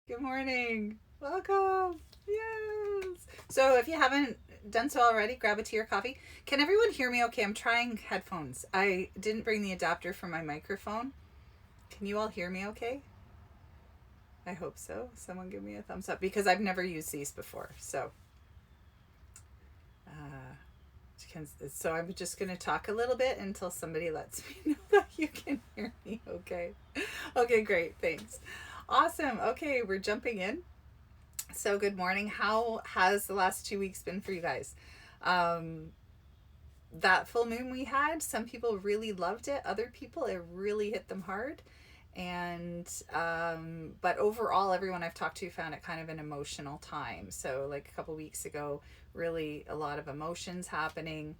Good morning. Welcome. Yes. So, if you haven't done so already, grab a tea or coffee. Can everyone hear me okay? I'm trying headphones. I didn't bring the adapter for my microphone. Can you all hear me okay? I hope so. Someone give me a thumbs up because I've never used these before. Uh, so I'm just going to talk a little bit until somebody lets me know that you can hear me okay. Okay, great. Thanks. Awesome. Okay, we're jumping in. So, good morning. How has the last 2 weeks been for you guys? Um, that full moon we had, some people really loved it. Other people, it really hit them hard. But overall, everyone I've talked to found it kind of an emotional time. So, like a couple weeks ago, really a lot of emotions happening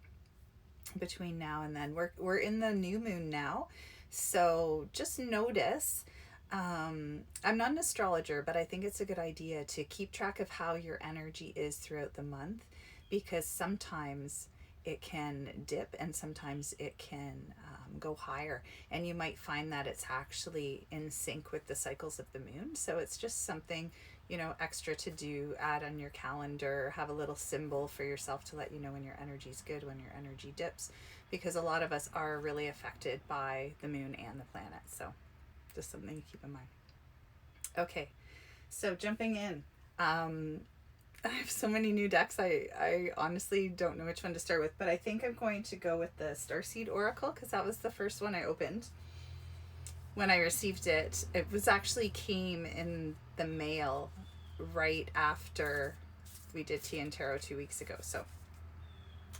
between now and then. We're in the new moon now. So, just notice I'm not an astrologer, but I think it's a good idea to keep track of how your energy is throughout the month because sometimes it can dip and sometimes it can go higher. And you might find that it's actually in sync with the cycles of the moon. So it's just something, extra to do, add on your calendar, have a little symbol for yourself to let you know when your energy's good, when your energy dips, because a lot of us are really affected by the moon and the planet. So just something to keep in mind. Okay, so jumping in. I have so many new decks. I honestly don't know which one to start with, but I think I'm going to go with the Starseed Oracle because that was the first one I opened when I received it. It was actually came in the mail right after we did Tea and Tarot 2 weeks ago. So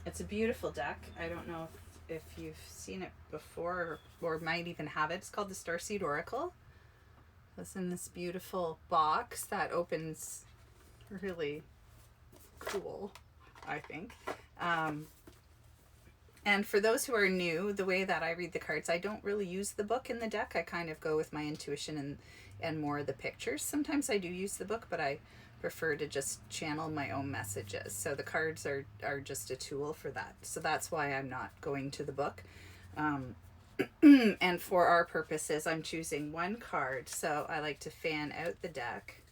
it's a beautiful deck. I don't know if you've seen it before or might even have it. It's called the Starseed Oracle. It's in this beautiful box that opens really cool, I think. Um, and for those who are new, the way that I read the cards, I don't really use the book in the deck. I kind of go with my intuition and more of the pictures. Sometimes I do use the book, but I prefer to just channel my own messages. So the cards are just a tool for that. So that's why I'm not going to the book. Um, and for our purposes, I'm choosing one card. So I like to fan out the deck.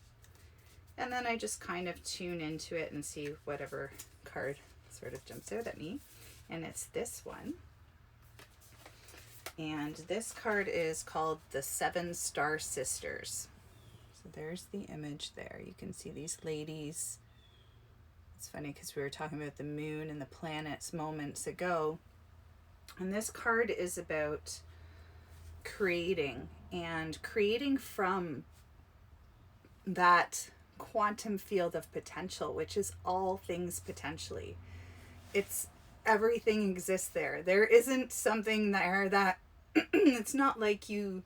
And then I just kind of tune into it and see whatever card sort of jumps out at me. And it's this one. And this card is called the Seven Star Sisters. So there's the image there. You can see these ladies. It's funny because we were talking about the moon and the planets moments ago. And this card is about creating and creating from that quantum field of potential, which is all things potentially. It's everything exists there. There isn't something there that it's not like you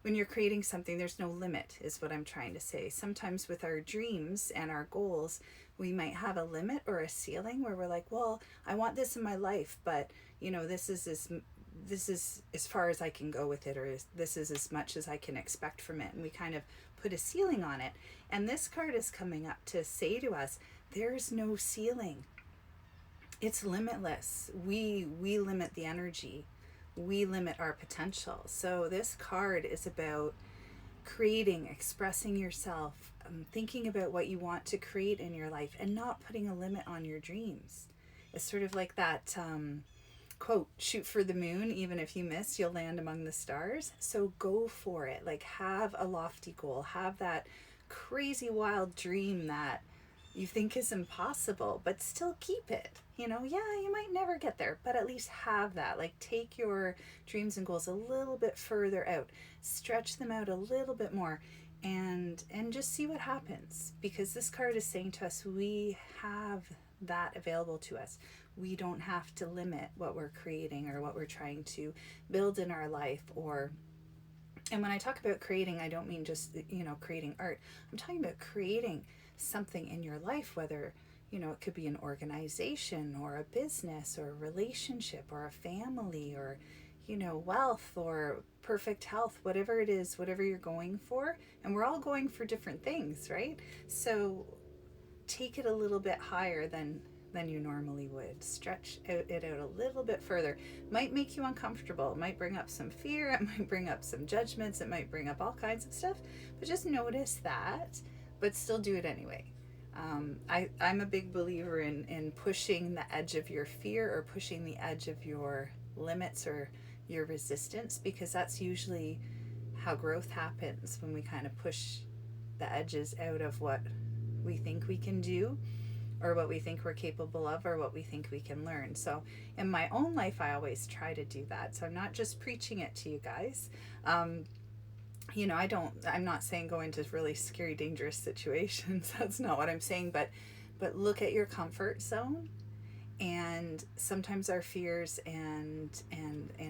when you're creating something there's no limit is what I'm trying to say. Sometimes with our dreams and our goals, we might have a limit or a ceiling where we're like, well, I want this in my life, but this is as far as I can go with it, or this is as much as I can expect from it. And we kind of put a ceiling on it. And this card is coming up to say to us, there's no ceiling. It's limitless. We limit the energy. We limit our potential. So this card is about creating, expressing yourself, thinking about what you want to create in your life and not putting a limit on your dreams. It's sort of like that quote, shoot for the moon, even if you miss, you'll land among the stars. So go for it. Like, have a lofty goal, have that crazy wild dream that you think is impossible, but still keep it. Yeah, you might never get there, but at least have that. Like, take your dreams and goals a little bit further out, stretch them out a little bit more, and just see what happens, because this card is saying to us we have that available to us. We don't have to limit what we're creating or what we're trying to build in our life. And when I talk about creating, I don't mean just creating art. I'm talking about creating something in your life, whether it could be an organization or a business or a relationship or a family or wealth or perfect health, whatever it is, whatever you're going for. And we're all going for different things, right? So take it a little bit higher than than you normally would. Stretch it out a little bit further. Might make you uncomfortable. It might bring up some fear. It might bring up some judgments. It might bring up all kinds of stuff. But just notice that, but still do it anyway. I'm a big believer in pushing the edge of your fear or pushing the edge of your limits or your resistance, because that's usually how growth happens, when we kind of push the edges out of what we think we can do or what we think we're capable of or what we think we can learn. So in my own life, I always try to do that. So I'm not just preaching it to you guys. I'm not saying go into really scary, dangerous situations. That's not what I'm saying, but look at your comfort zone. And sometimes our fears and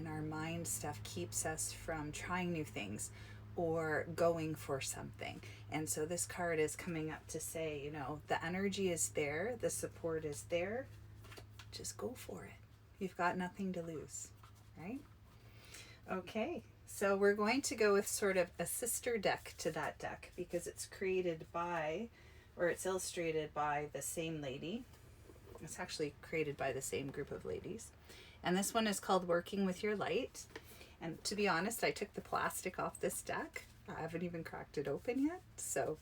our mind stuff keeps us from trying new things or going for something. And so this card is coming up to say, the energy is there, the support is there. Just go for it. You've got nothing to lose, right? Okay, so we're going to go with sort of a sister deck to that deck, because it's it's illustrated by the same lady. It's actually created by the same group of ladies. And this one is called Working with Your Light. And to be honest, I took the plastic off this deck. I haven't even cracked it open yet. So,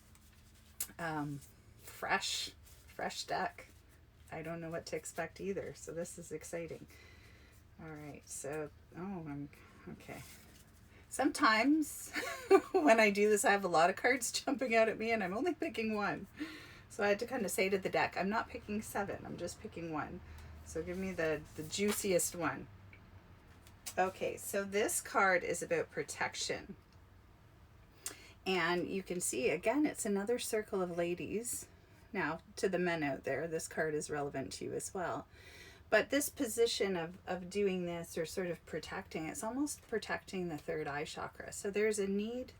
fresh deck. I don't know what to expect either. So this is exciting. All right. So, okay. Sometimes when I do this, I have a lot of cards jumping out at me and I'm only picking one. So I had to kind of say to the deck, I'm not picking 7, I'm just picking 1. So give me the juiciest one. Okay, so this card is about protection. And you can see, again, it's another circle of ladies. Now, to the men out there, this card is relevant to you as well. But this position of doing this, or sort of protecting, it's almost protecting the third eye chakra. So there's a need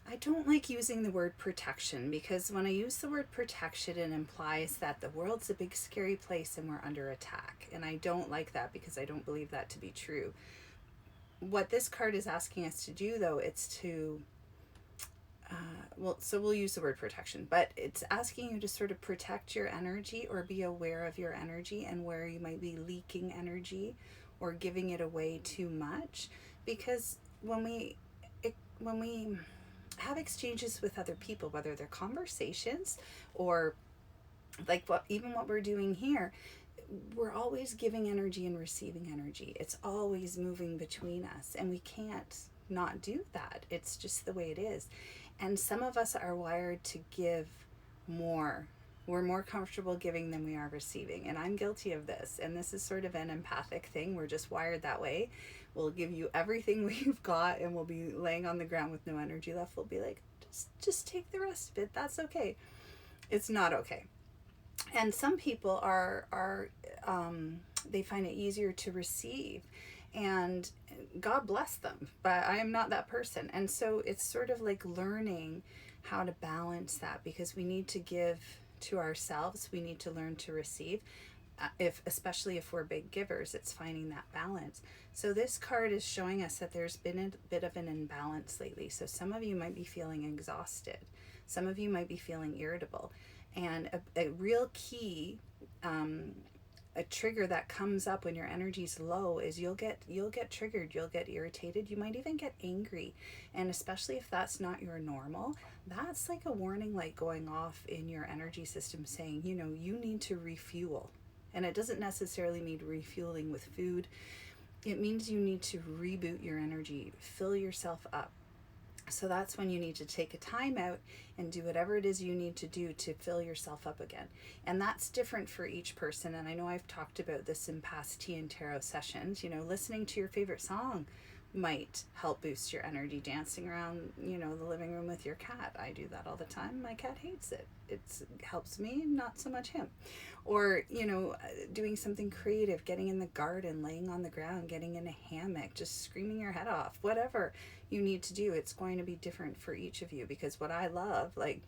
I don't like using the word protection, because when I use the word protection, it implies that the world's a big scary place and we're under attack. And I don't like that, because I don't believe that to be true. What this card is asking us to do, though, it's to, so we'll use the word protection, but it's asking you to sort of protect your energy or be aware of your energy and where you might be leaking energy or giving it away too much. Because when we have exchanges with other people, whether they're conversations or like what we're doing here, we're always giving energy and receiving energy. It's always moving between us, and we can't not do that. It's just the way it is. And some of us are wired to give more. We're more comfortable giving than we are receiving. And I'm guilty of this. And this is sort of an empathic thing. We're just wired that way. We'll give you everything we've got, and we'll be laying on the ground with no energy left. We'll be like, just take the rest of it. That's okay. It's not okay. And some people they find it easier to receive, and God bless them, but I am not that person. And so it's sort of like learning how to balance that, because we need to give to ourselves. We need to learn to receive. Especially if we're big givers, it's finding that balance. So this card is showing us that there's been a bit of an imbalance lately. So some of you might be feeling exhausted. Some of you might be feeling irritable. And a real key, a trigger that comes up when your energy's low is you'll get triggered, you'll get irritated, you might even get angry. And especially if that's not your normal, that's like a warning light going off in your energy system saying, you need to refuel. And it doesn't necessarily mean refueling with food. It means you need to reboot your energy, fill yourself up. So that's when you need to take a time out and do whatever it is you need to do to fill yourself up again. And that's different for each person. And I know I've talked about this in past tea and tarot sessions. Listening to your favorite song might help boost your energy. Dancing around, the living room with your cat. I do that all the time. My cat hates it. It helps me, not so much him. Or, doing something creative, getting in the garden, laying on the ground, getting in a hammock, just screaming your head off, whatever you need to do. It's going to be different for each of you, because what I love, like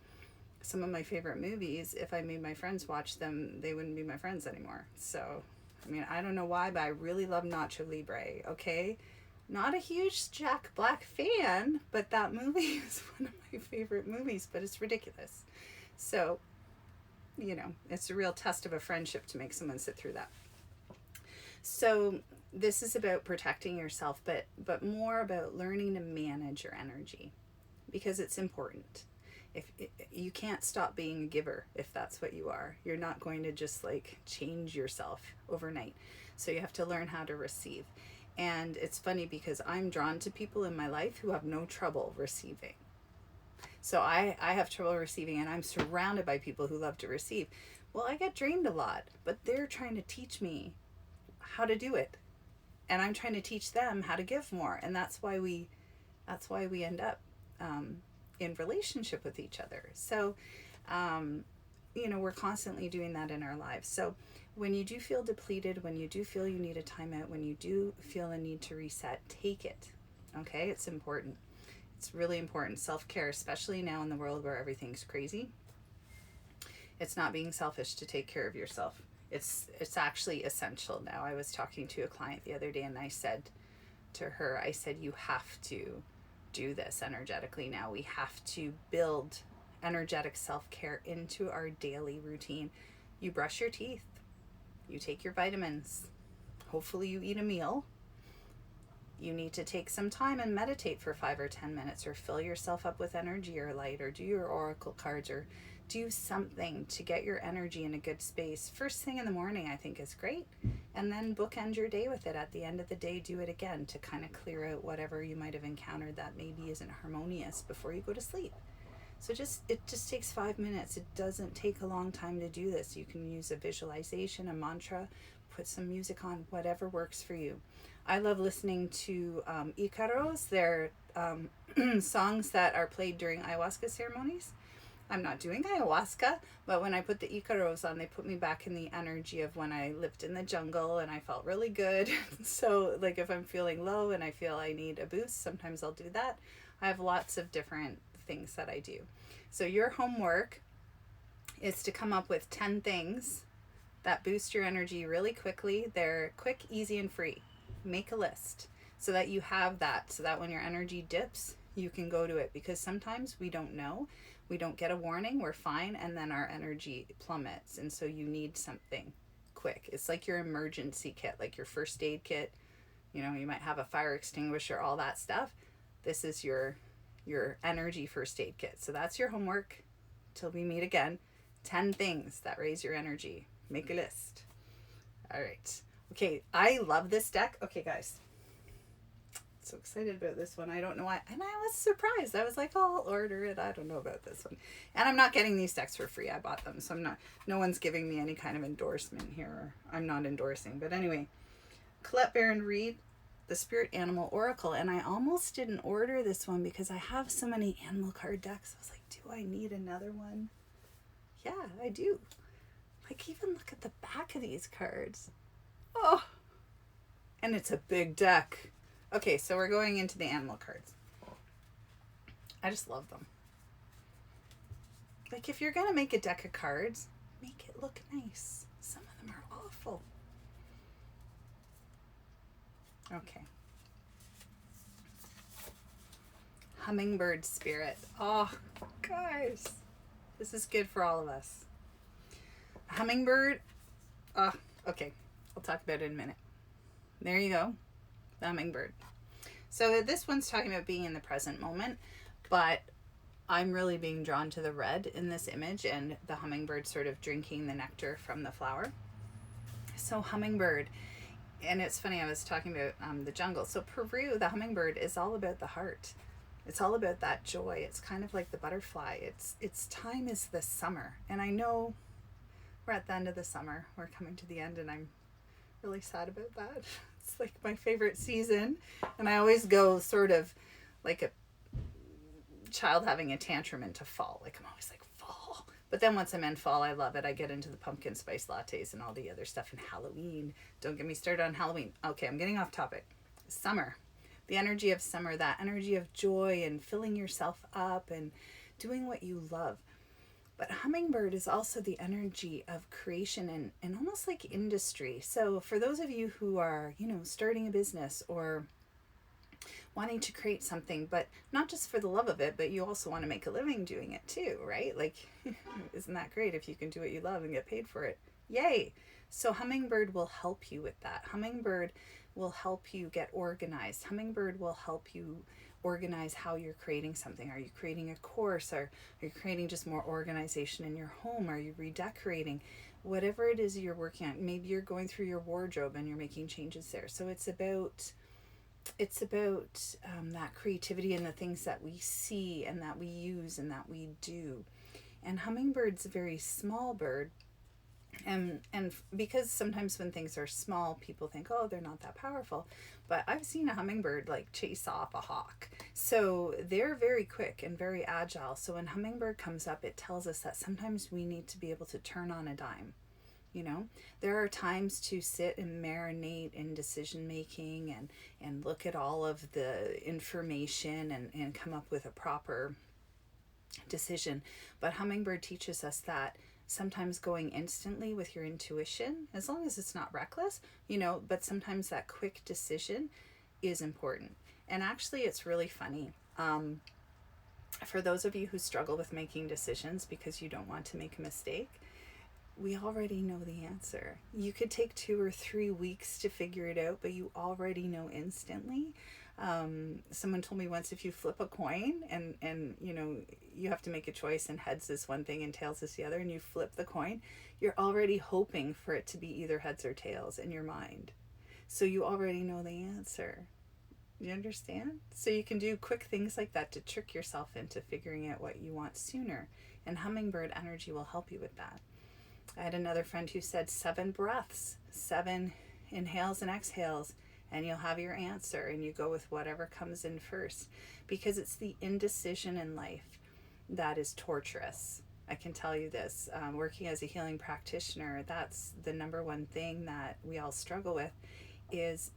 some of my favorite movies, if I made my friends watch them, they wouldn't be my friends anymore. So, I don't know why, but I really love Nacho Libre, okay? Not a huge Jack Black fan, but that movie is one of my favorite movies, but it's ridiculous. So it's a real test of a friendship to make someone sit through that. So this is about protecting yourself, but more about learning to manage your energy, because it's important. If you can't stop being a giver, if that's what you are, you're not going to just like change yourself overnight. So you have to learn how to receive. And it's funny because I'm drawn to people in my life who have no trouble receiving. So I have trouble receiving, and I'm surrounded by people who love to receive. Well, I get drained a lot, but they're trying to teach me how to do it, and I'm trying to teach them how to give more. And that's why we end up in relationship with each other. So we're constantly doing that in our lives. So when you do feel depleted, when you do feel you need a timeout, when you do feel a need to reset, take it. Okay, it's important. It's really important. Self-care, especially now in the world where everything's crazy. It's not being selfish to take care of yourself. It's actually essential now. I was talking to a client the other day, and I said to her, you have to do this energetically now. We have to build energetic self-care into our daily routine. You brush your teeth. You take your vitamins. Hopefully you eat a meal. You need to take some time and meditate for 5 or 10 minutes, or fill yourself up with energy or light, or do your oracle cards, or do something to get your energy in a good space. First thing in the morning, I think, is great. And then bookend your day with it. At the end of the day, do it again to kind of clear out whatever you might have encountered that maybe isn't harmonious before you go to sleep. So it just takes 5 minutes. It doesn't take a long time to do this. You can use a visualization, a mantra, put some music on, whatever works for you. I love listening to Icaros. They're songs that are played during ayahuasca ceremonies. I'm not doing ayahuasca, but when I put the Icaros on, they put me back in the energy of when I lived in the jungle and I felt really good. So like if I'm feeling low and I feel I need a boost, sometimes I'll do that. I have lots of different things that I do. So your homework is to come up with 10 things that boost your energy really quickly. They're quick, easy, and free. Make a list so that you have that, so that when your energy dips, you can go to it, because sometimes we don't know. We don't get a warning, we're fine, and then our energy plummets. And so you need something quick. It's like your emergency kit, like your first aid kit. You might have a fire extinguisher, all that stuff. This is your energy first aid kit. So that's your homework till we meet again. 10 things that raise your energy. Make a list. All right. Okay, I love this deck. Okay, guys. So excited about this one. I don't know why. And I was surprised. I was like, oh, I'll order it. I don't know about this one. And I'm not getting these decks for free. I bought them. So no one's giving me any kind of endorsement here. I'm not endorsing. But anyway, Colette Baron Reed, the Spirit Animal Oracle. And I almost didn't order this one because I have so many animal card decks. I was like, do I need another one? Yeah, I do. Like, even look at the back of these cards. Oh, and it's a big deck. Okay, so we're going into the animal cards. I just love them. Like, if you're going to make a deck of cards, make it look nice. Some of them are awful. Okay. Hummingbird spirit. Oh, guys. This is good for all of us. Hummingbird. Oh, okay. We'll talk about it in a minute. There you go. The hummingbird. So this one's talking about being in the present moment, but I'm really being drawn to the red in this image, and the hummingbird sort of drinking the nectar from the flower. So hummingbird, and it's funny, I was talking about the jungle. So Peru, the hummingbird is all about the heart. It's all about that joy. It's kind of like the butterfly. Its time is the summer, and I know we're at the end of the summer. We're coming to the end, and I'm really sad about that. It's like my favorite season, and I always go sort of like a child having a tantrum into fall. Like, I'm always like, fall. But then once I'm in fall, I love it. I get into the pumpkin spice lattes and all the other stuff, and Halloween. Don't get me started on Halloween. Okay, I'm getting off topic. Summer. The energy of summer, that energy of joy and filling yourself up and doing what you love. But hummingbird is also the energy of creation and almost like industry. So for those of you who are, starting a business or wanting to create something, but not just for the love of it, but you also want to make a living doing it too, right? Like, isn't that great if you can do what you love and get paid for it? Yay! So Hummingbird will help you with that. Hummingbird will help you get organized. Hummingbird will help you organize how you're creating something. Are you creating a course? Are you creating just more organization in your home? Are you redecorating? Whatever it is you're working on, maybe you're going through your wardrobe and you're making changes there. So it's about that creativity and the things that we see and that we use and that we do. And Hummingbird's a very small bird, and because sometimes when things are small, people think, oh, they're not that powerful, but I've seen a hummingbird like chase off a hawk. So they're very quick and very agile. So when hummingbird comes up, it tells us that sometimes we need to be able to turn on a dime. You know, there are times to sit and marinate in decision making and look at all of the information and come up with a proper decision. But Hummingbird teaches us that sometimes going instantly with your intuition, as long as it's not reckless, you know, but sometimes that quick decision is important. And actually, it's really funny. For those of you who struggle with making decisions because you don't want to make a mistake, we already know the answer. You could take 2 or 3 weeks to figure it out, but you already know instantly. Someone told me once, if you flip a coin and you know, you have to make a choice and heads is one thing and tails is the other, and you flip the coin, you're already hoping for it to be either heads or tails in your mind. So you already know the answer. You understand? So you can do quick things like that to trick yourself into figuring out what you want sooner. And Hummingbird energy will help you with that. I had another friend who said 7 breaths, 7 inhales and exhales, and you'll have your answer, and you go with whatever comes in first, because it's the indecision in life that is torturous. I can tell you this, working as a healing practitioner, that's the number one thing that we all struggle with, is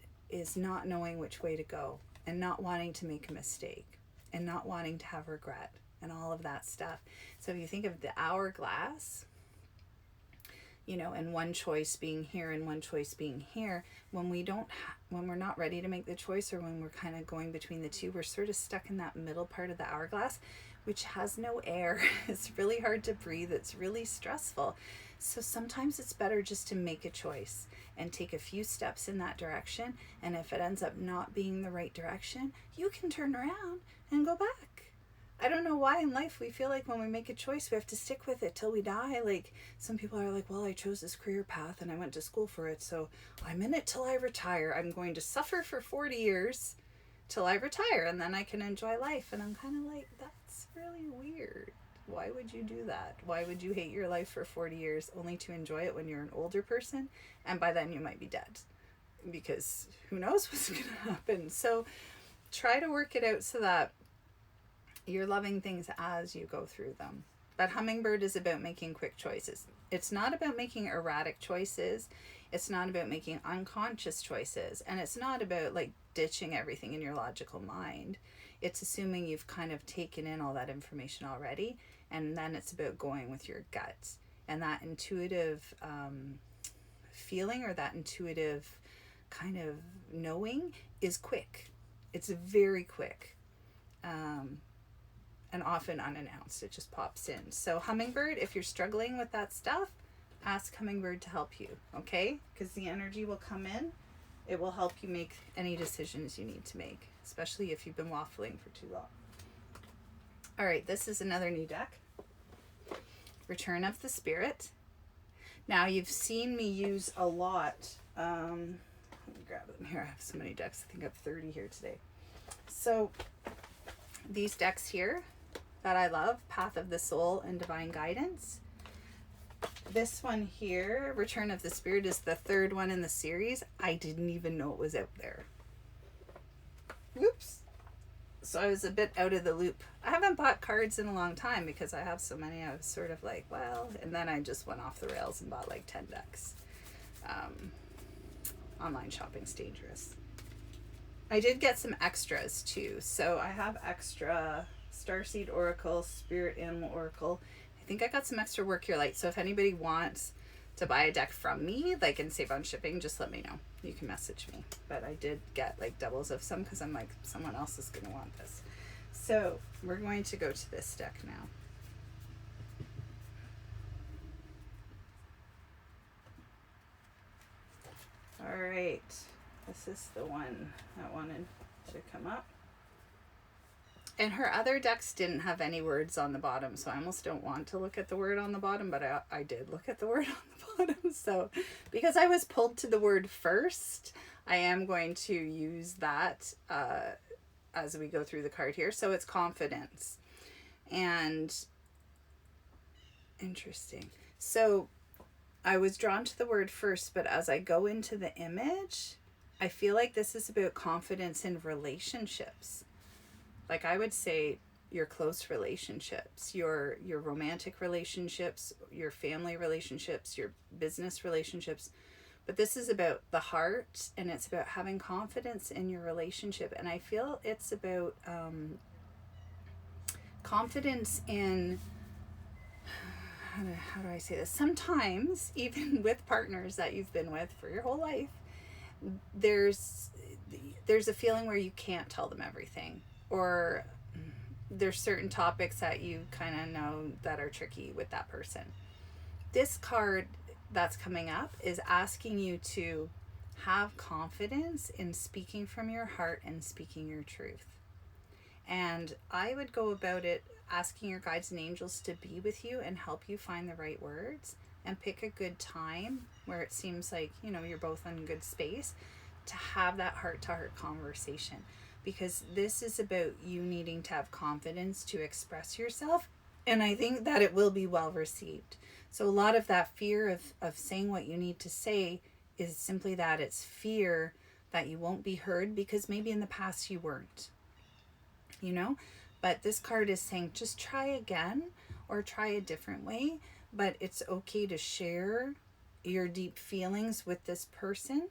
not knowing which way to go, and not wanting to make a mistake, and not wanting to have regret, and all of that stuff. So if you think of the hourglass, you know, and one choice being here and one choice being here, when we're not ready to make the choice, or when we're kind of going between the two, we're sort of stuck in that middle part of the hourglass, which has no air. It's really hard to breathe. It's really stressful. So sometimes it's better just to make a choice and take a few steps in that direction. And if it ends up not being the right direction, you can turn around and go back. I don't know why in life we feel like when we make a choice, we have to stick with it till we die. Like, some people are like, well, I chose this career path and I went to school for it, so I'm in it till I retire. I'm going to suffer for 40 years till I retire, and then I can enjoy life. And I'm kind of like, that's really weird. Why would you do that? Why would you hate your life for 40 years only to enjoy it when you're an older person? And by then you might be dead, because who knows what's going to happen. So try to work it out so that you're loving things as you go through them. But Hummingbird is about making quick choices. It's not about making erratic choices. It's not about making unconscious choices. And it's not about like ditching everything in your logical mind. It's assuming you've kind of taken in all that information already. And then it's about going with your gut. And that intuitive feeling, or that intuitive kind of knowing, is quick. It's very quick. And often unannounced. It just pops in. So Hummingbird, if you're struggling with that stuff, ask Hummingbird to help you, okay? Because the energy will come in. It will help you make any decisions you need to make, especially if you've been waffling for too long. All right, this is another new deck. Return of the Spirit. Now, you've seen me use a lot. Let me grab them here. I have so many decks. I think I have 30 here today. So these decks here that I love, Path of the Soul and Divine Guidance. This one here, Return of the Spirit, is the 3rd one in the series. I didn't even know it was out there. Whoops. So I was a bit out of the loop. I haven't bought cards in a long time because I have so many. I was sort of like, well, and then I just went off the rails and bought like 10 decks. Online shopping's dangerous. I did get some extras too. So I have extra Starseed Oracle, Spirit Animal Oracle. I think I got some extra Work Your Light. So if anybody wants to buy a deck from me, like, and save on shipping, just let me know. you can message me. But I did get like doubles of some because I'm like, someone else is going to want this. So we're going to go to this deck now. All right, this is the one that wanted to come up. And her other decks didn't have any words on the bottom, so I almost don't want to look at the word on the bottom, but I did look at the word on the bottom. So because I was pulled to the word first, I am going to use that as we go through the card here. So it's confidence. And interesting. So I was drawn to the word first, but as I go into the image, I feel like this is about confidence in relationships. Like I would say your close relationships, your romantic relationships, your family relationships, your business relationships. But this is about the heart, and it's about having confidence in your relationship. And I feel it's about confidence in, how do I say this? Sometimes, even with partners that you've been with for your whole life, there's a feeling where you can't tell them everything. Or there's certain topics that you kind of know that are tricky with that person. This card that's coming up is asking you to have confidence in speaking from your heart and speaking your truth. And I would go about it asking your guides and angels to be with you and help you find the right words, and pick a good time where it seems like, you know, you're both in good space to have that heart-to-heart conversation. Because this is about you needing to have confidence to express yourself. And I think that it will be well received. So a lot of that fear of saying what you need to say is simply that it's fear that you won't be heard because maybe in the past you weren't, you know. But this card is saying just try again or try a different way. But it's okay to share your deep feelings with this person.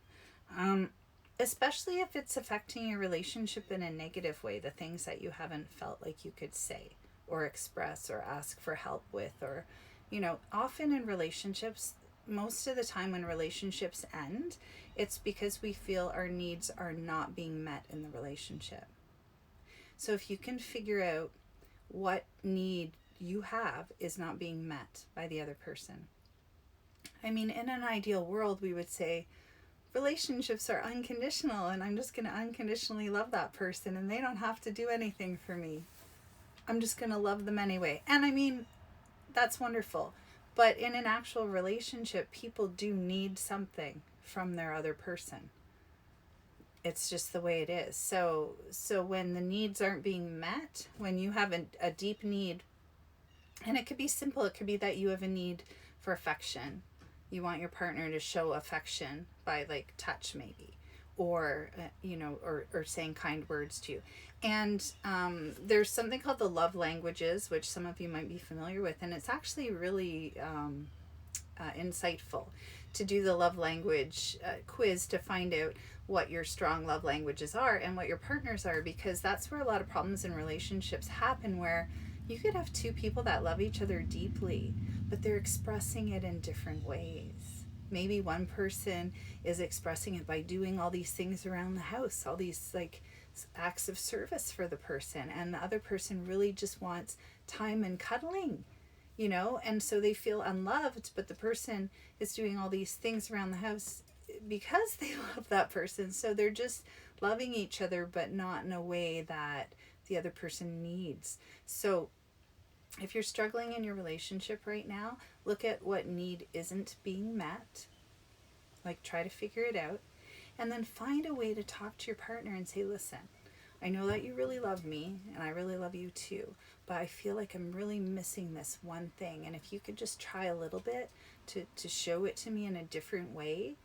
Especially if it's affecting your relationship in a negative way, the things that you haven't felt like you could say or express or ask for help with. Or, you know, often in relationships, most of the time when relationships end, it's because we feel our needs are not being met in the relationship. So if you can figure out what need you have is not being met by the other person. I mean, in an ideal world, we would say, relationships are unconditional and I'm just going to unconditionally love that person and they don't have to do anything for me. I'm just going to love them anyway. And I mean, that's wonderful. But in an actual relationship, people do need something from their other person. It's just the way it is. So when the needs aren't being met, when you have a deep need, and it could be simple, it could be that you have a need for affection. You want your partner to show affection by like touch maybe, or, you know, or saying kind words to you. And there's something called the love languages, which some of you might be familiar with. And it's actually really insightful to do the love language quiz to find out what your strong love languages are and what your partners are, because that's where a lot of problems in relationships happen, where you could have two people that love each other deeply, but they're expressing it in different ways. Maybe one person is expressing it by doing all these things around the house, all these like acts of service for the person, and the other person really just wants time and cuddling, you know, and so they feel unloved, but the person is doing all these things around the house because they love that person. So they're just loving each other, but not in a way that the other person needs. So if you're struggling in your relationship right now, look at what need isn't being met. Like, try to figure it out. And then find a way to talk to your partner and say, listen, I know that you really love me and I really love you too, but I feel like I'm really missing this one thing. And if you could just try a little bit to show it to me in a different way,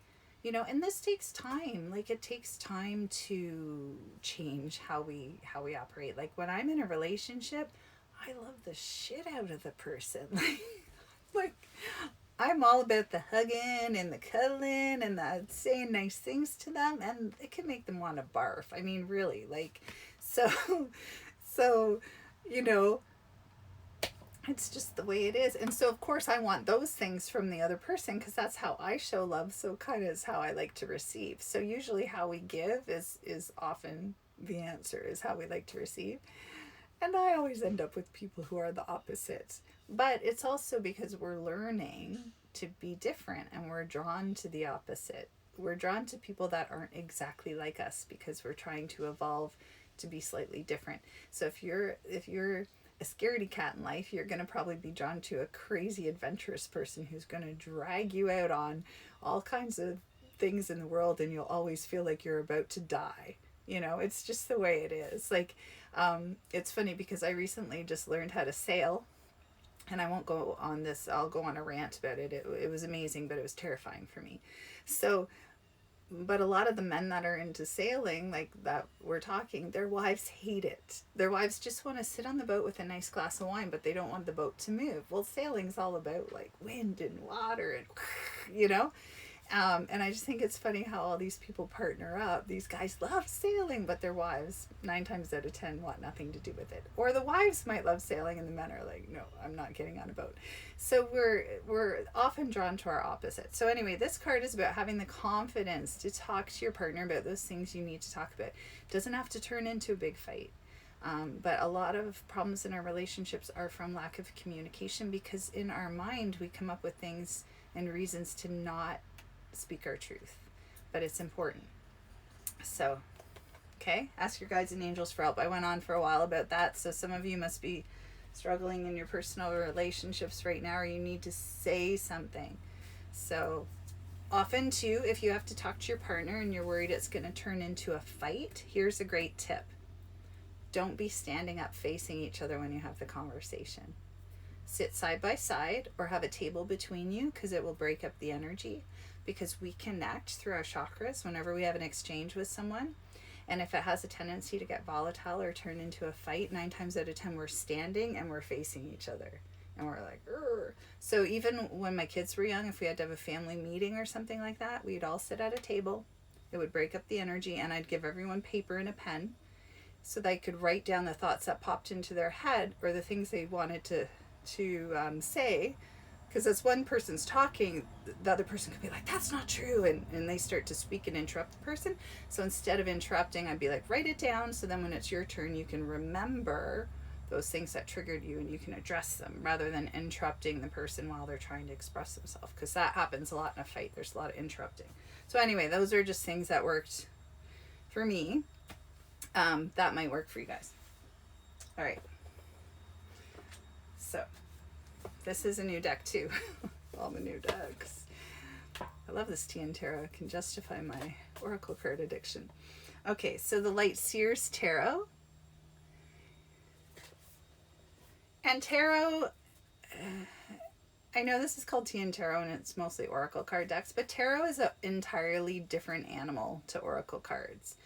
you know, and this takes time. Like, it takes time to change how we operate. Like, when I'm in a relationship, I love the shit out of the person. Like I'm all about the hugging and the cuddling and the saying nice things to them, and it can make them want to barf. I mean, really, like, so, you know, It's just the way it is. And so, of course, I want those things from the other person because that's how I show love. So, kind of is how I like to receive. So, usually, how we give is often the answer, is how we like to receive. And I always end up with people who are the opposites. But it's also because we're learning to be different and we're drawn to the opposite. We're drawn to people that aren't exactly like us because we're trying to evolve to be slightly different. So if you're a scaredy cat in life, you're going to probably be drawn to a crazy adventurous person who's going to drag you out on all kinds of things in the world, and you'll always feel like you're about to die. It's just the way it is. Like, it's funny because I recently just learned how to sail, and I won't go on this, I'll go on a rant about it. It was amazing, but it was terrifying for me. So, but a lot of the men that are into sailing, like that we're talking, their wives hate it. Their wives just want to sit on the boat with a nice glass of wine, but they don't want the boat to move. Well, sailing's all about like wind and water and, you know? And I just think it's funny how all these people partner up. These guys love sailing, but their wives, 9 times out of 10, want nothing to do with it. Or the wives might love sailing, and the men are like, no, I'm not getting on a boat. So we're often drawn to our opposite. So anyway, this card is about having the confidence to talk to your partner about those things you need to talk about. It doesn't have to turn into a big fight. But a lot of problems in our relationships are from lack of communication, because in our mind we come up with things and reasons to not speak our truth, but it's important. So, okay, ask your guides and angels for help. I went on for a while about that, so some of you must be struggling in your personal relationships right now, or you need to say something. So often too, if you have to talk to your partner and you're worried it's going to turn into a fight, here's a great tip: don't be standing up facing each other when you have the conversation. Sit side by side or have a table between you, because it will break up the energy, because we connect through our chakras whenever we have an exchange with someone. And if it has a tendency to get volatile or turn into a fight, 9 times out of 10 we're standing and we're facing each other and we're like, "Urgh." So even when my kids were young, if we had to have a family meeting or something like that, we'd all sit at a table. It would break up the energy, and I'd give everyone paper and a pen so they could write down the thoughts that popped into their head, or the things they wanted to say, because as one person's talking, the other person could be like, that's not true, and they start to speak and interrupt the person. So instead of interrupting, I'd be like, write it down, so then when it's your turn you can remember those things that triggered you and you can address them, rather than interrupting the person while they're trying to express themselves, because that happens a lot in a fight. There's a lot of interrupting. So anyway, those are just things that worked for me. That might work for you guys. All right, so this is a new deck too. All the new decks. I love this Tian Tarot. It can justify my oracle card addiction. Okay, so the Light Seers Tarot. And tarot, I know this is called Tian Tarot and it's mostly oracle card decks, but tarot is an entirely different animal to oracle cards.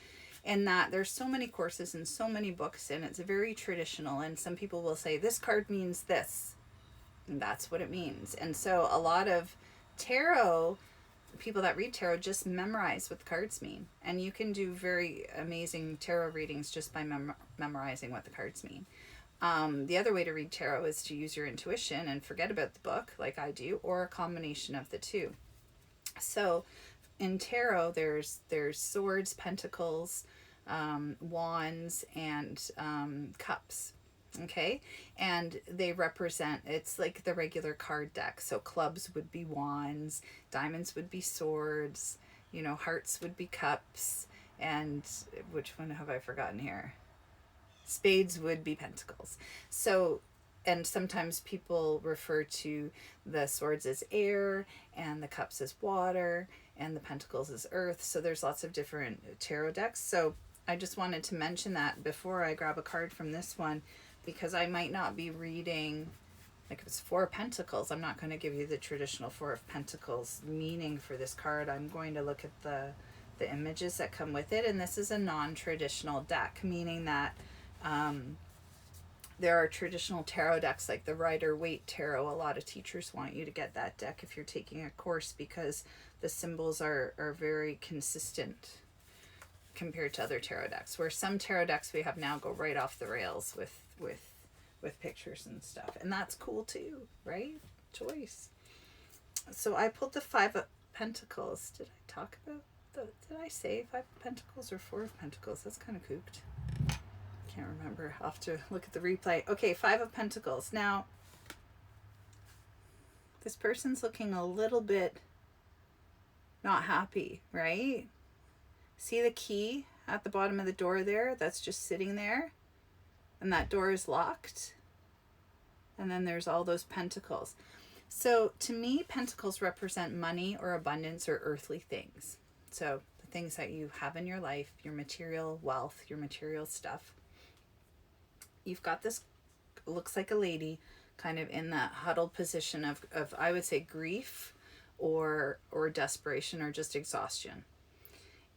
In that there's so many courses and so many books, and it's very traditional, and some people will say this card means this, and that's what it means. And so a lot of tarot people that read tarot just memorize what the cards mean, and you can do very amazing tarot readings just by memorizing what the cards mean. The other way to read tarot is to use your intuition and forget about the book like I do, or a combination of the two. So in tarot there's swords, pentacles, wands, and cups. Okay, and they represent, it's like the regular card deck. So clubs would be wands, diamonds would be swords, hearts would be cups, and which one have I forgotten here? Spades would be pentacles. So, and sometimes people refer to the swords as air, and the cups as water, and the pentacles as earth. So there's lots of different tarot decks. So I just wanted to mention that before I grab a card from this one, because I might not be reading, like if it's Four of Pentacles, I'm not going to give you the traditional Four of Pentacles meaning for this card. I'm going to look at the images that come with it, and this is a non-traditional deck, meaning that there are traditional tarot decks like the Rider-Waite Tarot. A lot of teachers want you to get that deck if you're taking a course, because the symbols are very consistent compared to other tarot decks, where some tarot decks we have now go right off the rails with with pictures and stuff. And that's cool too, right? Choice. So I pulled the Five of Pentacles. Did I talk about did I say Five of Pentacles or Four of Pentacles? That's kind of cooked. Can't remember. I'll have to look at the replay. Okay, Five of Pentacles. Now, this person's looking a little bit not happy, right? See the key at the bottom of the door there? That's just sitting there. And that door is locked. And then there's all those pentacles. So to me, pentacles represent money or abundance or earthly things. So the things that you have in your life, your material wealth, your material stuff. You've got this, looks like a lady, kind of in that huddled position of I would say grief or desperation or just exhaustion.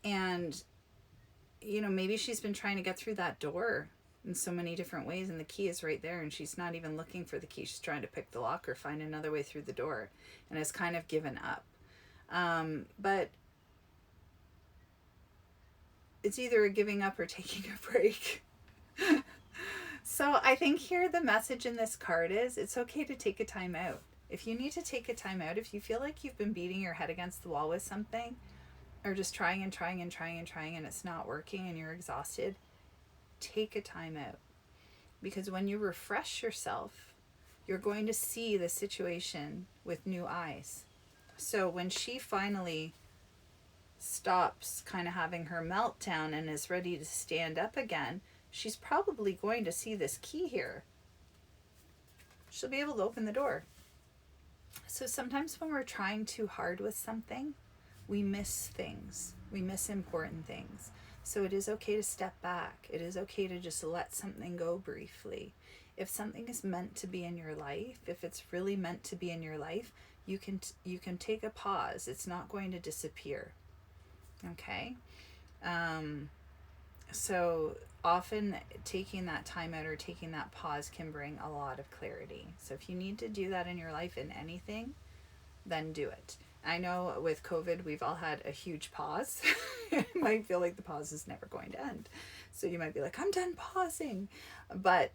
And, you know, maybe she's been trying to get through that door in so many different ways, and the key is right there, and she's not even looking for the key. She's trying to pick the lock or find another way through the door, and has kind of given up. But it's either a giving up or taking a break. So I think here the message in this card is it's okay to take a time out. If you need to take a time out, if you feel like you've been beating your head against the wall with something, or just trying and it's not working and you're exhausted, take a time out. Because when you refresh yourself, you're going to see the situation with new eyes. So when she finally stops kind of having her meltdown and is ready to stand up again, she's probably going to see this key here. She'll be able to open the door. So sometimes when we're trying too hard with something, we miss things. We miss important things. So it is okay to step back. It is okay to just let something go briefly. If something is meant to be in your life, if it's really meant to be in your life, you can take a pause. It's not going to disappear. Okay? So often taking that time out or taking that pause can bring a lot of clarity. So if you need to do that in your life in anything, then do it. I know with COVID, we've all had a huge pause. It might feel like the pause is never going to end. So you might be like, I'm done pausing. But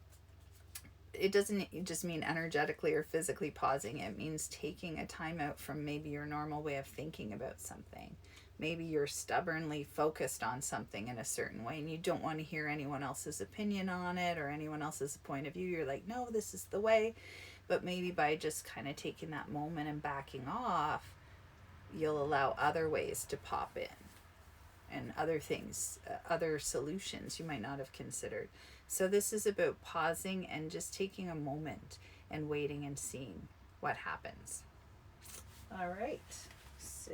it doesn't just mean energetically or physically pausing. It means taking a time out from maybe your normal way of thinking about something. Maybe you're stubbornly focused on something in a certain way and you don't want to hear anyone else's opinion on it or anyone else's point of view. You're like, no, this is the way. But maybe by just kind of taking that moment and backing off, you'll allow other ways to pop in and other things, other solutions you might not have considered. So this is about pausing and just taking a moment and waiting and seeing what happens. All right. So,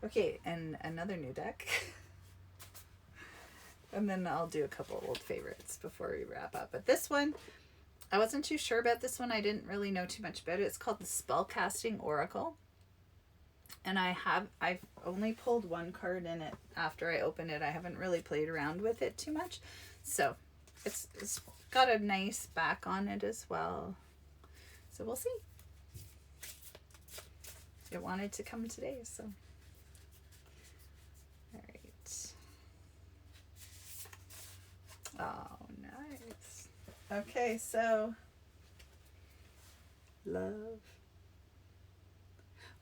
okay, and another new deck. And then I'll do a couple old favorites before we wrap up. But this one, I wasn't too sure about this one. I didn't really know too much about it. It's called the Spellcasting Oracle. And I've only pulled one card in it after I opened it. I haven't really played around with it too much. So it's got a nice back on it as well. So we'll see. It wanted to come today, so. All right. Oh, nice. Okay, so love.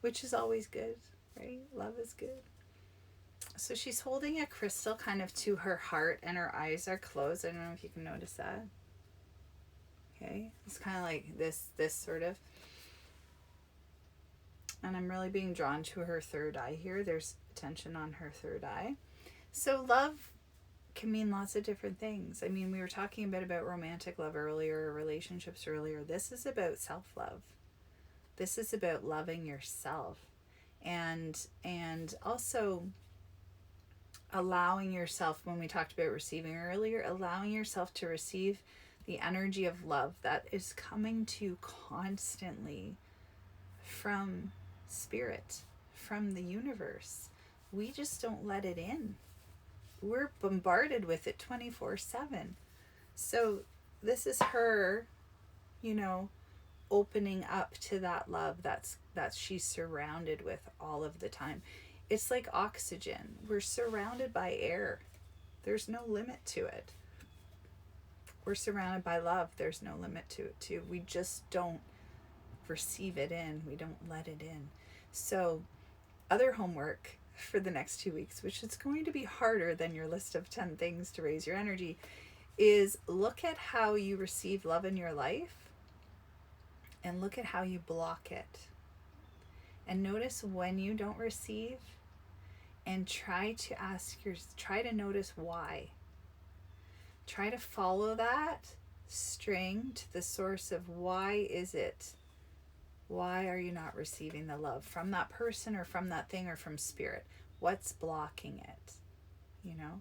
Which is always good, right? Love is good. So she's holding a crystal kind of to her heart and her eyes are closed. I don't know if you can notice that. Okay, it's kind of like this sort of. And I'm really being drawn to her third eye here. There's tension on her third eye. So love can mean lots of different things. I mean, we were talking a bit about romantic love earlier, relationships earlier. This is about self-love. This is about loving yourself and also allowing yourself, when we talked about receiving earlier, allowing yourself to receive the energy of love that is coming to you constantly from spirit, from the universe. We just don't let it in. We're bombarded with it 24/7. So this is her, opening up to that love that she's surrounded with all of the time. It's like oxygen. We're surrounded by air. There's no limit to it. we're surrounded by love. There's no limit to it too. We just don't receive it in. We don't let it in. So other homework for the next 2 weeks, which is going to be harder than your list of 10 things to raise your energy, is look at how you receive love in your life and look at how you block it. And notice when you don't receive, and try to notice why. Try to follow that string to the source of why is it? Why are you not receiving the love from that person or from that thing or from spirit? What's blocking it? You know?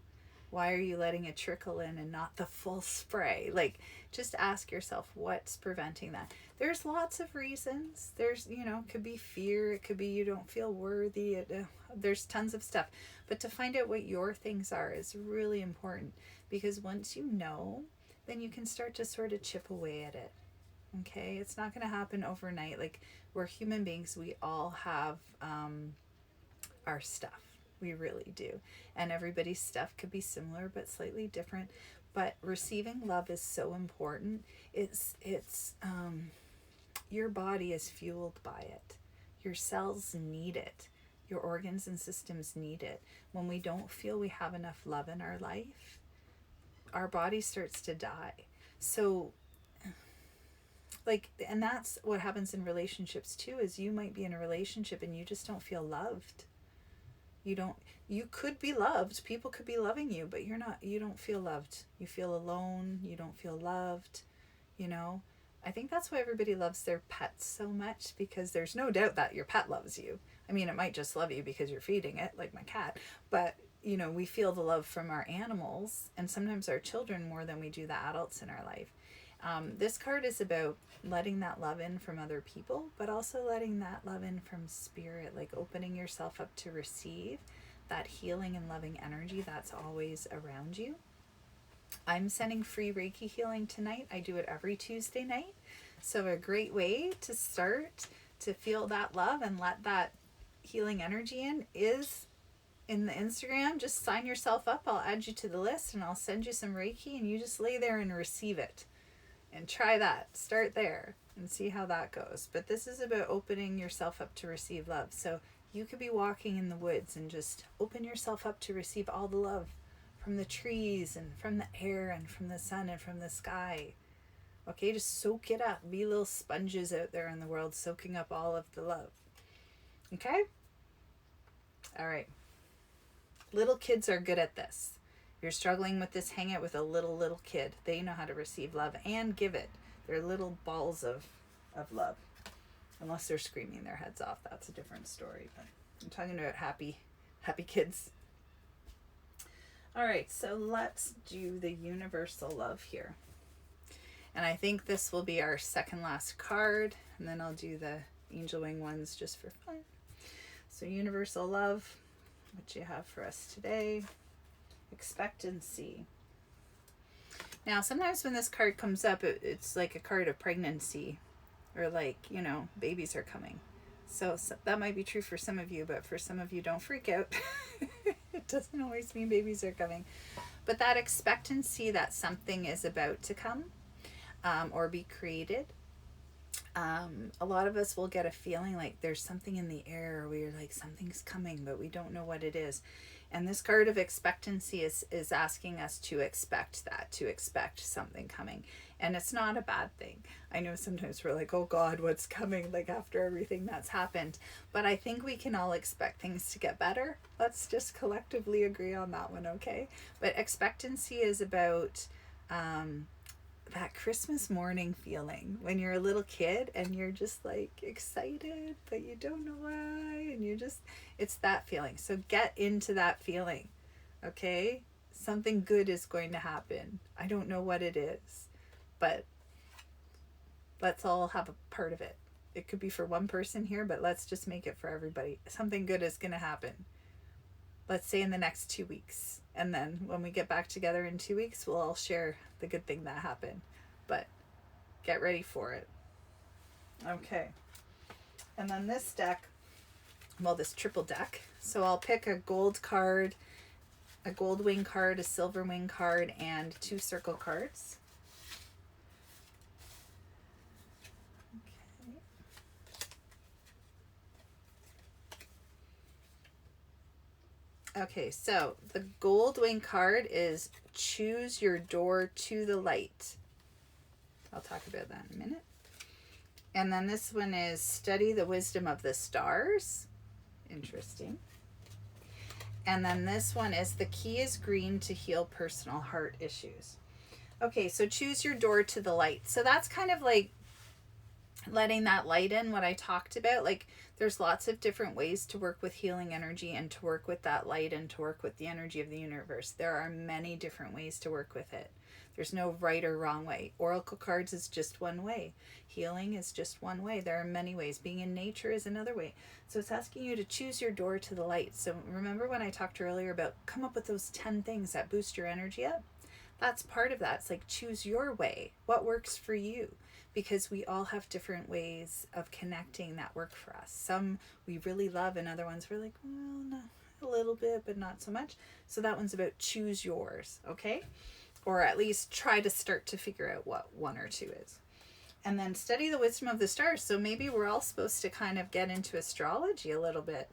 Why are you letting it trickle in and not the full spray? Like, just ask yourself, what's preventing that? There's lots of reasons. There's, you know, it could be fear. It could be you don't feel worthy. There's tons of stuff. But to find out what your things are is really important, because once you know, then you can start to sort of chip away at it. Okay? It's not going to happen overnight. Like, we're human beings. We all have our stuff. We really do. And everybody's stuff could be similar but slightly different. But receiving love is so important. It's your body is fueled by it. Your cells need it. Your organs and systems need it. When we don't feel we have enough love in our life, our body starts to die. So, like, and that's what happens in relationships too, is you might be in a relationship and you just don't feel loved. You could be loved. People could be loving you, but you don't feel loved. You feel alone. You don't feel loved, you know? I think that's why everybody loves their pets so much, because there's no doubt that your pet loves you. I mean, it might just love you because you're feeding it, like my cat, but, you know, we feel the love from our animals and sometimes our children more than we do the adults in our life. This card is about letting that love in from other people, but also letting that love in from spirit, like opening yourself up to receive that healing and loving energy that's always around you. I'm sending free Reiki healing tonight. I do it every Tuesday night. So a great way to start to feel that love and let that healing energy in is in the Instagram. Just sign yourself up. I'll add you to the list and I'll send you some Reiki, and you just lay there and receive it. And try that. Start there and see how that goes. But this is about opening yourself up to receive love. So you could be walking in the woods and just open yourself up to receive all the love from the trees and from the air and from the sun and from the sky. Okay, just soak it up. Be little sponges out there in the world, soaking up all of the love. Okay? All right. Little kids are good at this. You're struggling with this, hang out with a little kid. They know how to receive love and give it. They're little balls of love. Unless they're screaming their heads off. That's a different story. But I'm talking about happy kids. All right, so let's do the universal love here. And I think this will be our second last card. And then I'll do the angel wing ones just for fun. So universal love, what you have for us today. Expectancy. Now, sometimes when this card comes up, it's like a card of pregnancy, or like, you know, babies are coming. So that might be true for some of you, but for some of you, don't freak out. It doesn't always mean babies are coming. But that expectancy that something is about to come, or be created. A lot of us will get a feeling like there's something in the air, or we're like, something's coming, but we don't know what it is. And this card of expectancy is asking us to expect that, to expect something coming. And it's not a bad thing. I know sometimes we're like, oh God, what's coming? Like after everything that's happened. But I think we can all expect things to get better. Let's just collectively agree on that one, okay? But expectancy is about that Christmas morning feeling when you're a little kid and you're just like excited, but you don't know why, and it's that feeling. So get into that feeling, okay? Something good is going to happen. I don't know what it is, but let's all have a part of it. It could be for one person here, but let's just make it for everybody. Something good is going to happen. Let's say in the next 2 weeks. And then when we get back together in 2 weeks, we'll all share the good thing that happened. But get ready for it. Okay. And then this deck, well, this triple deck. So I'll pick a gold card, a gold wing card, a silver wing card, and 2 circle cards. Okay, so the gold wing card is choose your door to the light. I'll talk about that in a minute. And then this one is study the wisdom of the stars. Interesting. And then this one is the key is green to heal personal heart issues. Okay, so choose your door to the light. So that's kind of like letting that light in, what I talked about. Like, there's lots of different ways to work with healing energy and to work with that light and to work with the energy of the universe. There are many different ways to work with it. There's no right or wrong way. Oracle cards is just one way. Healing is just one way. There are many ways. Being in nature is another way. So it's asking you to choose your door to the light. So remember when I talked earlier about come up with those 10 things that boost your energy up? That's part of that. It's like choose your way. What works for you? Because we all have different ways of connecting that work for us. Some we really love and other ones we're like, well, no, a little bit, but not so much. So that one's about choose yours, okay? Or at least try to start to figure out what one or two is. And then study the wisdom of the stars. So maybe we're all supposed to kind of get into astrology a little bit.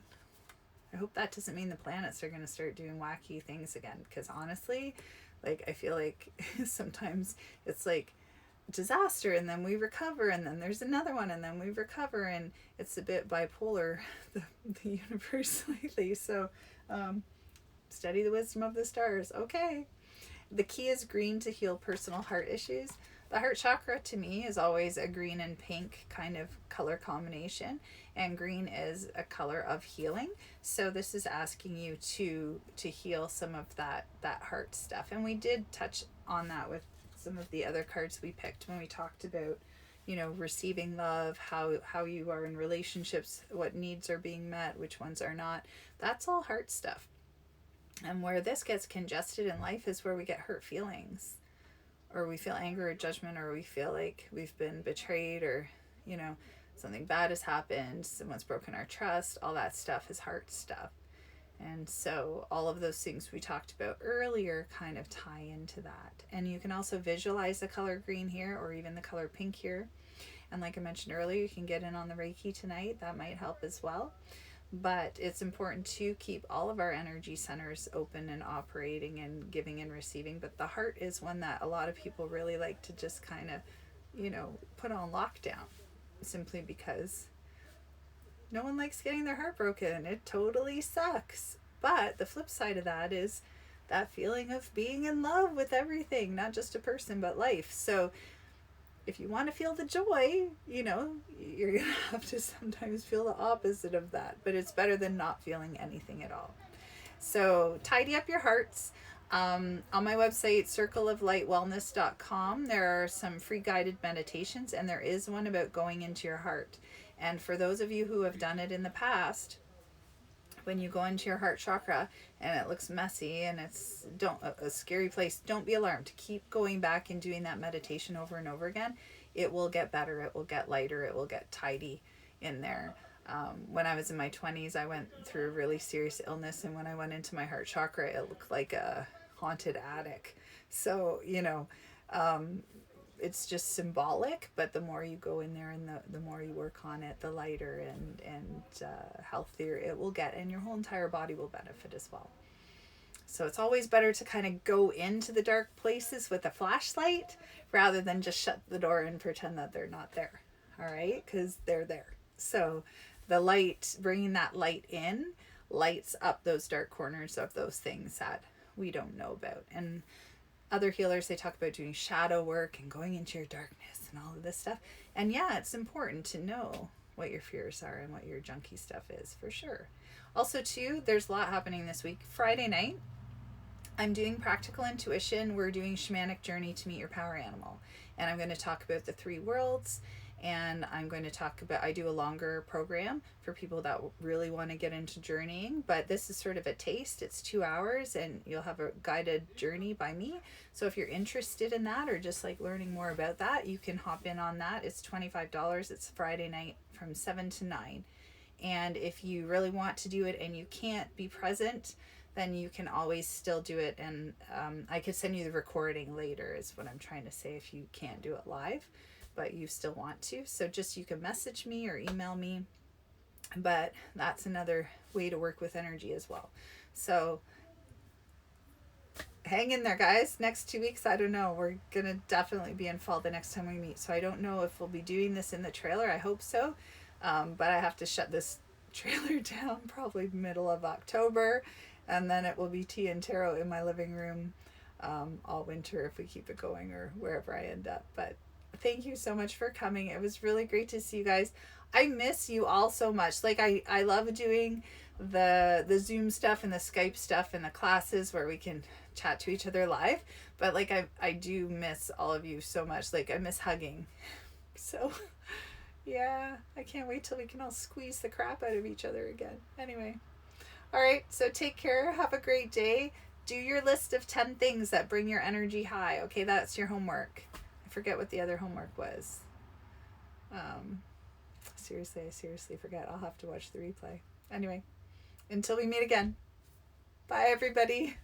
I hope that doesn't mean the planets are going to start doing wacky things again. Because honestly, like I feel like sometimes it's like disaster and then we recover and then there's another one and then we recover, and it's a bit bipolar, the universe lately. So study the wisdom of the stars. Okay. The key is green to heal personal heart issues. The heart chakra to me is always a green and pink kind of color combination, and green is a color of healing. So this is asking you to heal some of that heart stuff. And we did touch on that with some of the other cards we picked when we talked about, you know, receiving love, how you are in relationships, what needs are being met, which ones are not. That's all heart stuff. And where this gets congested in life is where we get hurt feelings, or we feel anger or judgment, or we feel like we've been betrayed, or, you know, something bad has happened, someone's broken our trust. All that stuff is heart stuff. And so all of those things we talked about earlier kind of tie into that. And you can also visualize the color green here, or even the color pink here. And like I mentioned earlier, you can get in on the Reiki tonight. That might help as well. But it's important to keep all of our energy centers open and operating and giving and receiving. But the heart is one that a lot of people really like to just kind of, you know, put on lockdown, simply because no one likes getting their heart broken. It totally sucks. But the flip side of that is that feeling of being in love with everything, not just a person, but life. So if you want to feel the joy, you know, you're going to have to sometimes feel the opposite of that. But it's better than not feeling anything at all. So tidy up your hearts. On my website, circleoflightwellness.com, there are some free guided meditations, and there is one about going into your heart. And for those of you who have done it in the past, when you go into your heart chakra and it looks messy and it's a scary place, don't be alarmed. Keep going back and doing that meditation over and over again. It will get better. It will get lighter. It will get tidy in there. When I was in my 20s, I went through a really serious illness, and when I went into my heart chakra, it looked like a haunted attic. So, you know, it's just symbolic, but the more you go in there and the more you work on it, the lighter and healthier it will get, and your whole entire body will benefit as well. So it's always better to kind of go into the dark places with a flashlight rather than just shut the door and pretend that they're not there. All right? Because they're there. So the light, bringing that light in, lights up those dark corners of those things that we don't know about. And other healers, they talk about doing shadow work and going into your darkness and all of this stuff. And yeah, it's important to know what your fears are and what your junky stuff is, for sure. Also, too, there's a lot happening this week. Friday night, I'm doing Practical Intuition. We're doing Shamanic Journey to Meet Your Power Animal. And I'm going to talk about the 3 worlds. And I'm going to talk about, I do a longer program for people that really want to get into journeying, but this is sort of a taste. It's 2 hours and you'll have a guided journey by me. So if you're interested in that, or just like learning more about that, you can hop in on that. It's $25. It's Friday night from 7 to 9. And if you really want to do it and you can't be present, then you can always still do it. And I could send you the recording later, is what I'm trying to say, if you can't do it live, but you still want to. So just, you can message me or email me, but that's another way to work with energy as well. So hang in there, guys. Next 2 weeks, I don't know. We're going to definitely be in fall the next time we meet. So I don't know if we'll be doing this in the trailer. I hope so. But I have to shut this trailer down probably middle of October. And then it will be tea and tarot in my living room all winter if we keep it going, or wherever I end up. But thank you so much for coming. It was really great to see you guys. I miss you all so much. Like I love doing the Zoom stuff and the Skype stuff and the classes where we can chat to each other live. But like I do miss all of you so much. Like I miss hugging. So yeah, I can't wait till we can all squeeze the crap out of each other again. Anyway. All right, so take care. Have a great day. Do your list of 10 things that bring your energy high. Okay, that's your homework. I forget what the other homework was. Seriously, I seriously forget. I'll have to watch the replay. Anyway, until we meet again. Bye, everybody.